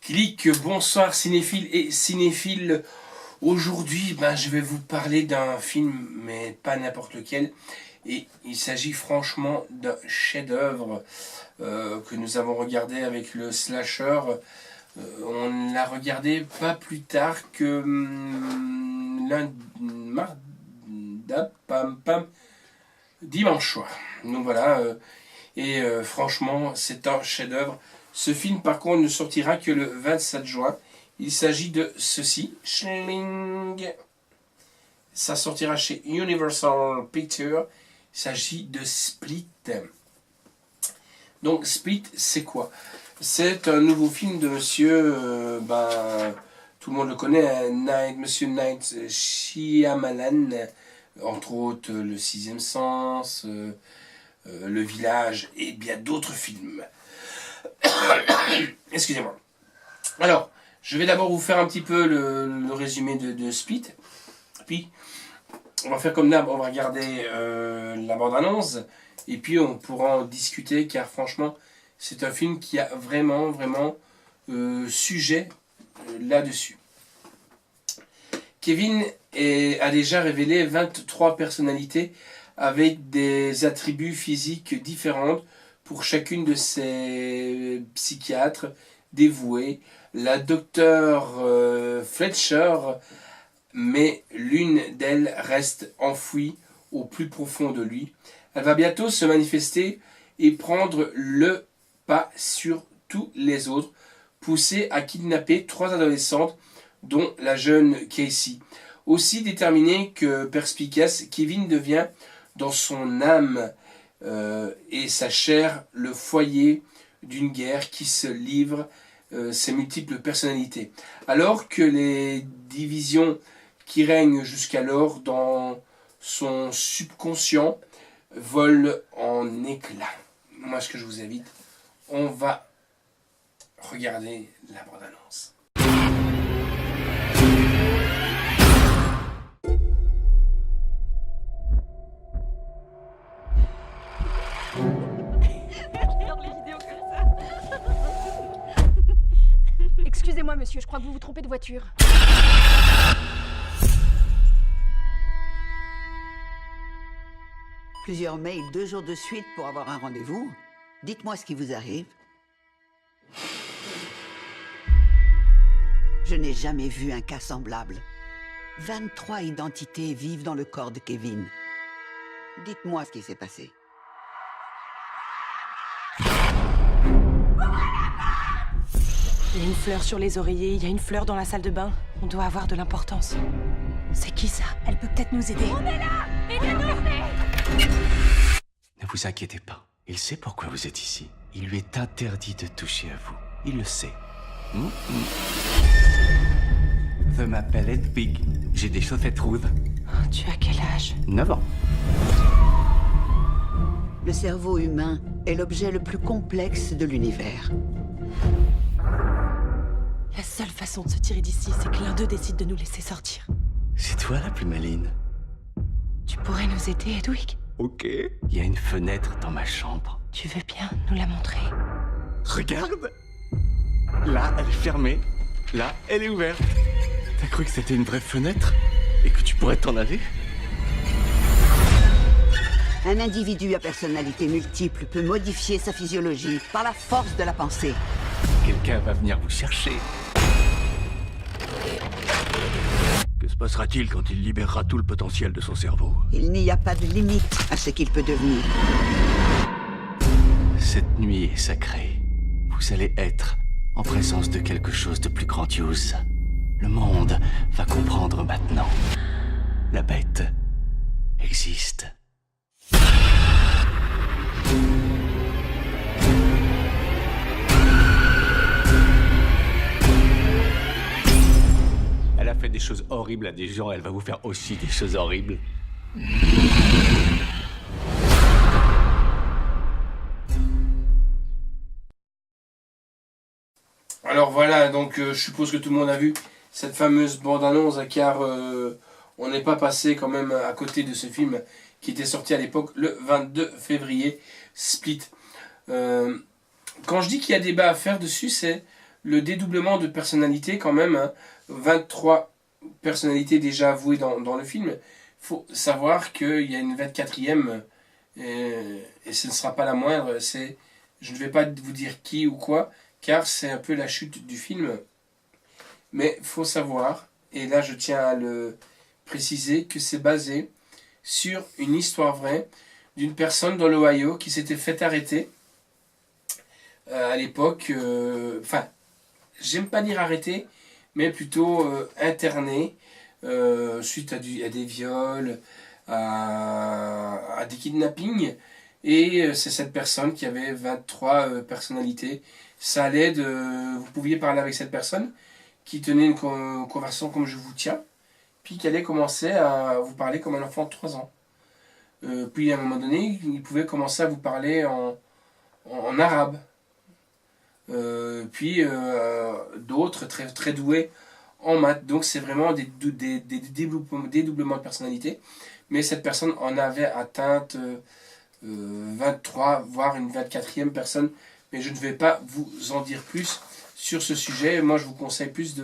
Clic, bonsoir cinéphiles et cinéphiles. Aujourd'hui, je vais vous parler d'un film, mais pas n'importe lequel. Et il s'agit franchement d'un chef-d'œuvre que nous avons regardé avec le slasher. On l'a regardé pas plus tard que dimanche soir. Donc voilà. Franchement, c'est un chef-d'œuvre. Ce film, par contre, ne sortira que le 27 juin. Il s'agit de ceci. Schling. Ça sortira chez Universal Pictures. Il s'agit de Split. Donc, Split, c'est quoi? C'est un nouveau film de monsieur, tout le monde le connaît, monsieur Night Shyamalan, entre autres Le Sixième Sens, Le Village et bien d'autres films. Excusez-moi. Alors, je vais d'abord vous faire un petit peu le résumé de Split. Puis, on va faire comme d'hab, on va regarder la bande-annonce. Et puis, on pourra en discuter, car franchement, c'est un film qui a vraiment sujet là-dessus. Kevin a déjà révélé 23 personnalités avec des attributs physiques différents pour chacune de ses psychiatres dévoués. La docteure Fletcher, mais l'une d'elles reste enfouie au plus profond de lui. Elle va bientôt se manifester et prendre le pas sur tous les autres, poussée à kidnapper 3 adolescentes, dont la jeune Casey. Aussi déterminé que perspicace, Kevin devient dans son âme et sa chair le foyer d'une guerre qui se livre ses multiples personnalités. Alors que les divisions qui règnent jusqu'alors dans son subconscient volent en éclats. Moi, ce que je vous invite, on va regarder la bande-annonce. Excusez-moi, monsieur, je crois que vous vous trompez de voiture. Plusieurs mails 2 jours de suite pour avoir un rendez-vous. Dites-moi ce qui vous arrive. Je n'ai jamais vu un cas semblable. 23 identités vivent dans le corps de Kevin. Dites-moi ce qui s'est passé. Il y a une fleur sur les oreillers, il y a une fleur dans la salle de bain. On doit avoir de l'importance. C'est qui ça? Elle peut peut-être nous aider. On est là! Aidez-nous! Ne vous inquiétez pas. Il sait pourquoi vous êtes ici. Il lui est interdit de toucher à vous. Il le sait. Je m'appelle Hedwig. J'ai des chaussettes rouges. Oh, tu as quel âge? 9 ans. Le cerveau humain est l'objet le plus complexe de l'univers. La seule façon de se tirer d'ici, c'est que l'un d'eux décide de nous laisser sortir. C'est toi la plus maligne. Tu pourrais nous aider, Hedwig? Ok. Il y a une fenêtre dans ma chambre. Tu veux bien nous la montrer? Regarde. Là, elle est fermée. Là, elle est ouverte. T'as cru que c'était une vraie fenêtre? Et que tu pourrais t'en aller? Un individu à personnalité multiple peut modifier sa physiologie par la force de la pensée. Quelqu'un va venir vous chercher. Que se passera-t-il quand il libérera tout le potentiel de son cerveau? Il n'y a pas de limite à ce qu'il peut devenir. Cette nuit est sacrée. Vous allez être en présence de quelque chose de plus grandiose. Le monde va comprendre maintenant. La bête existe. Elle a fait des choses horribles à des gens, elle va vous faire aussi des choses horribles. Alors voilà, donc je suppose que tout le monde a vu cette fameuse bande-annonce, car on n'est pas passé quand même à côté de ce film qui était sorti à l'époque le 22 février, Split. Quand je dis qu'il y a débat à faire dessus, c'est le dédoublement de personnalités quand même, hein, 23 personnalités déjà avouées dans le film. Il faut savoir qu'il y a une 24e, et ce ne sera pas la moindre. Je ne vais pas vous dire qui ou quoi, car c'est un peu la chute du film. Mais il faut savoir, et là je tiens à le préciser, que c'est basé sur une histoire vraie d'une personne dans l'Ohio qui s'était fait arrêter à l'époque, enfin, j'aime pas dire arrêter, mais plutôt interné suite à des viols, à des kidnappings. Et c'est cette personne qui avait 23 personnalités. Ça allait vous pouviez parler avec cette personne qui tenait une conversation comme je vous tiens, puis qui allait commencer à vous parler comme un enfant de 3 ans. Puis à un moment donné, il pouvait commencer à vous parler en arabe. Puis d'autres très, très doués en maths. Donc c'est vraiment des dédoublements de personnalité. Mais cette personne en avait atteinte 23, voire une 24e personne. Mais je ne vais pas vous en dire plus sur ce sujet. Moi je vous conseille plus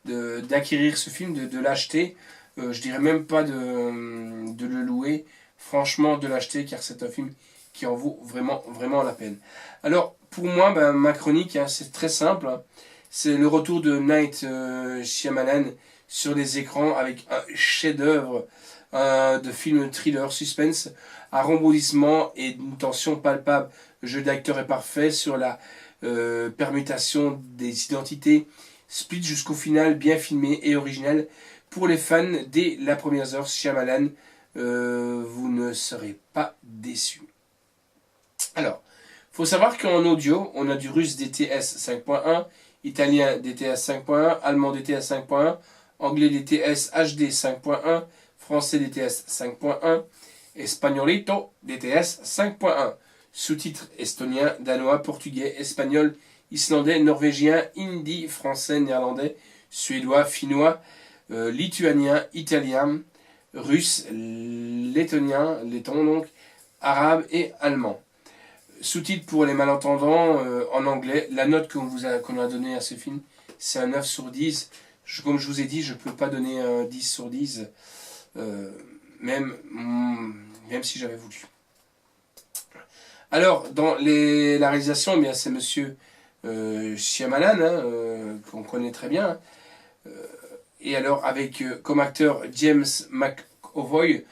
d'acquérir ce film, de l'acheter. Je dirais même pas de le louer. Franchement de l'acheter, car c'est un film qui en vaut vraiment, vraiment la peine. Alors pour moi, ma chronique, hein, c'est très simple. Hein. C'est le retour de Night Shyamalan sur les écrans avec un chef-d'œuvre de film thriller suspense à rebondissement et une tension palpable. Le jeu d'acteur est parfait sur la permutation des identités, split jusqu'au final, bien filmé et original. Pour les fans, dès la première heure, Shyamalan, vous ne serez pas déçus. Alors, il faut savoir qu'en audio, on a du russe DTS 5.1, italien DTS 5.1, allemand DTS 5.1, anglais DTS HD 5.1, français DTS 5.1, espagnolito DTS 5.1, sous-titres estonien, danois, portugais, espagnol, islandais, norvégien, hindi, français, néerlandais, suédois, finnois, lituanien, italien, russe, letton donc, arabe et allemand. Sous-titres pour les malentendants en anglais. La note qu'on a donnée à ce film, c'est un 9 sur 10. Comme je vous ai dit, je ne peux pas donner un 10 sur 10, même si j'avais voulu. Alors, dans la réalisation, eh bien, c'est monsieur Shyamalan, hein, qu'on connaît très bien. Et alors, avec comme acteur James McAvoy,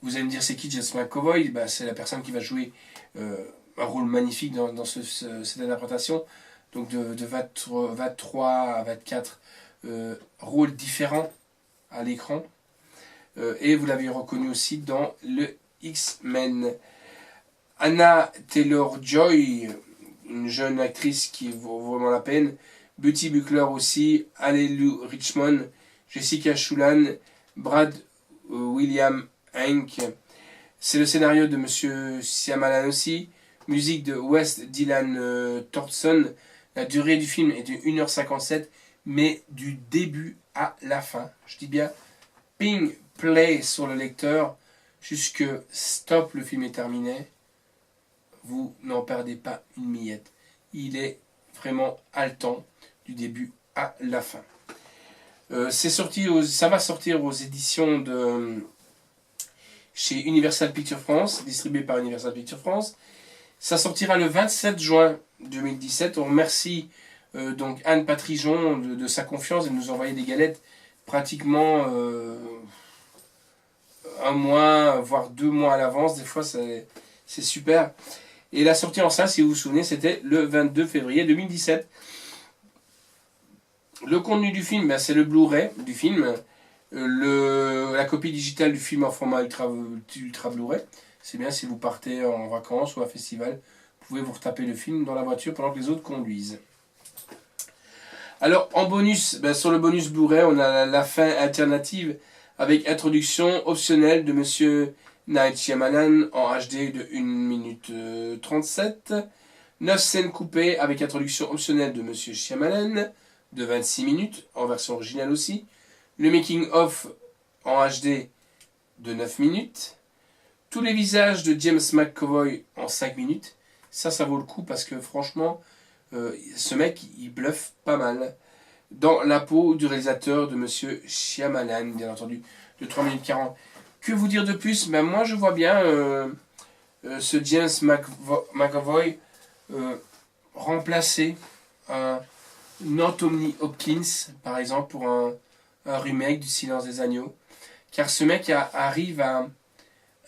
vous allez me dire c'est qui James McAvoy? C'est la personne qui va jouer un rôle magnifique dans cette interprétation. Donc de 23 à 24 rôles différents à l'écran. Et vous l'avez reconnu aussi dans le X-Men. Anna Taylor-Joy, une jeune actrice qui vaut vraiment la peine. Betty Buckler aussi. Alelu Richmond. Jessica Shulan. Brad William Hank. C'est le scénario de monsieur Shyamalan aussi. Musique de West Dylan Thornton. La durée du film est de 1h57, mais du début à la fin. Je dis bien ping play sur le lecteur jusque stop, le film est terminé. Vous n'en perdez pas une miette. Il est vraiment haletant du début à la fin. Ça va sortir aux éditions de chez Universal Pictures France, distribué par Universal Pictures France. Ça sortira le 27 juin 2017. On remercie donc Anne Patrijon de sa confiance et de nous envoyer des galettes pratiquement un mois, voire 2 mois à l'avance. Des fois, c'est super. Et la sortie en salle, si vous vous souvenez, c'était le 22 février 2017. Le contenu du film, c'est le Blu-ray du film. La copie digitale du film en format ultra Blu-ray. C'est bien si vous partez en vacances ou à un festival, vous pouvez vous retaper le film dans la voiture pendant que les autres conduisent. Alors en bonus, sur le bonus Blu-ray, on a la fin alternative avec introduction optionnelle de monsieur Night Shyamalan en HD de 1 minute 37. 9 scènes coupées avec introduction optionnelle de monsieur Shyamalan de 26 minutes, en version originale aussi. Le making of en HD de 9 minutes. Tous les visages de James McAvoy en 5 minutes. Ça vaut le coup parce que franchement, Ce mec, il bluffe pas mal. Dans la peau du réalisateur de Monsieur Shyamalan, bien entendu, de 3 minutes 40. Que vous dire de plus? Ben, moi, je vois bien ce James McAvoy remplacer un Anthony Hopkins, par exemple, pour un remake du Silence des Agneaux. Car ce mec arrive à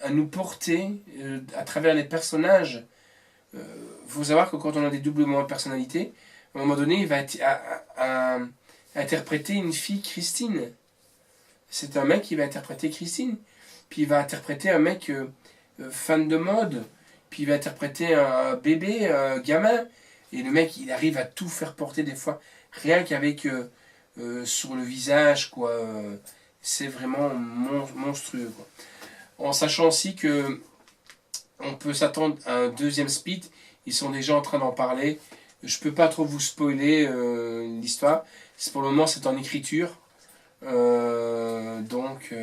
nous porter à travers les personnages. Faut savoir que quand on a des doublements de personnalité, à un moment donné, il va interpréter une fille, Christine. C'est un mec qui va interpréter Christine. Puis il va interpréter un mec fan de mode. Puis il va interpréter un bébé, un gamin. Et le mec, il arrive à tout faire porter des fois, rien qu'avec sur le visage, quoi. C'est vraiment monstrueux, quoi. En sachant aussi que on peut s'attendre à un deuxième Split. Ils sont déjà en train d'en parler. Je peux pas trop vous spoiler l'histoire. Pour le moment, c'est en écriture. Donc,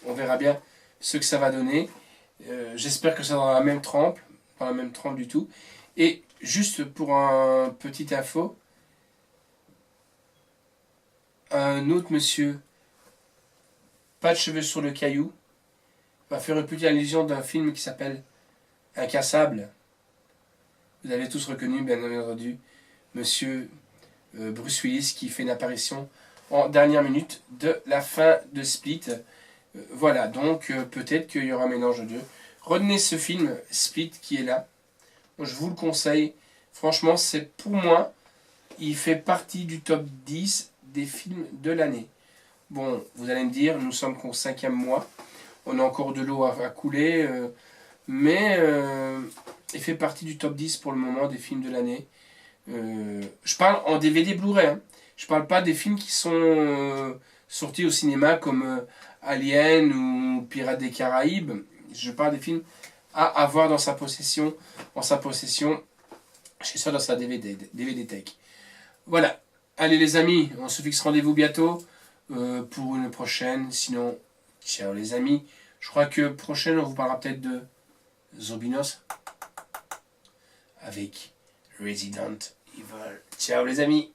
on verra bien ce que ça va donner. J'espère que ça sera dans la même trempe. Pas la même trempe du tout. Et juste pour un petit info, un autre monsieur, pas de cheveux sur le caillou, va faire une petite allusion d'un film qui s'appelle Incassable. Vous avez tous reconnu, bien entendu, monsieur Bruce Willis qui fait une apparition en dernière minute de la fin de Split. Voilà, donc peut-être qu'il y aura un mélange de deux. Retenez ce film Split qui est là. Je vous le conseille. Franchement, c'est pour moi, il fait partie du top 10 des films de l'année. Bon, vous allez me dire, nous sommes qu'au 5e mois. On a encore de l'eau à couler. Mais il fait partie du top 10 pour le moment des films de l'année. Je parle en DVD Blu-ray. Hein. Je parle pas des films qui sont sortis au cinéma comme Alien ou Pirates des Caraïbes. Je parle des films à avoir dans sa possession, chez soi dans sa DVD Tech. Voilà. Allez les amis, on se fixe rendez-vous bientôt pour une prochaine. Sinon, ciao les amis. Je crois que prochaine, on vous parlera peut-être de Zombinos avec Resident Evil. Ciao les amis.